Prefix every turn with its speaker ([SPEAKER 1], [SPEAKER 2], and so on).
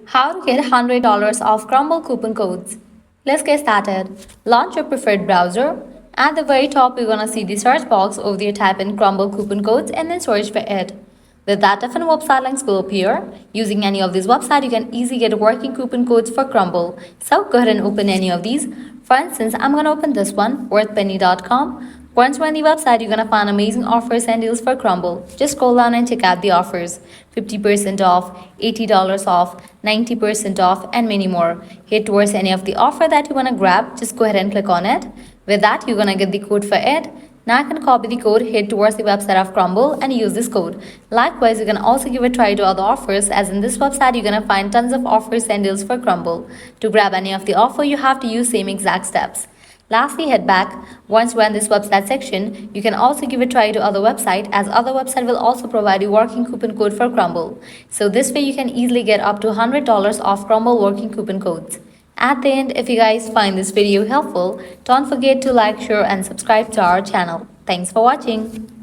[SPEAKER 1] How to get $100 off Crumbl coupon codes. Let's get started. Launch your preferred browser. At the very top, you're gonna see the search box. Over there, type in Crumbl coupon codes and then search for it. With that, different website links will appear. Using any of these websites, you can easily get working coupon codes for Crumbl. So go ahead and open any of these. For instance, I'm gonna open this one, worthpenny.com. Once you're on the website, you're gonna find amazing offers and deals for Crumbl. Just scroll down and check out the offers. 50% off, $80 off, 90% off, and many more. Head towards any of the offer that you wanna grab. Just go ahead and click on it. With that, you're gonna get the code for it. Now I can copy the code, head towards the website of Crumbl and use this code. Likewise, you can also give a try to other offers, as in this website you're gonna find tons of offers and deals for Crumbl. To grab any of the offer, you have to use same exact steps. Lastly, head back. Once we're in this website section, you can also give a try to other website, as other website will also provide you working coupon code for Crumbl. So this way you can easily get up to $100 off Crumbl working coupon codes. At the end, if you guys find this video helpful, don't forget to like, share and subscribe to our channel. Thanks for watching.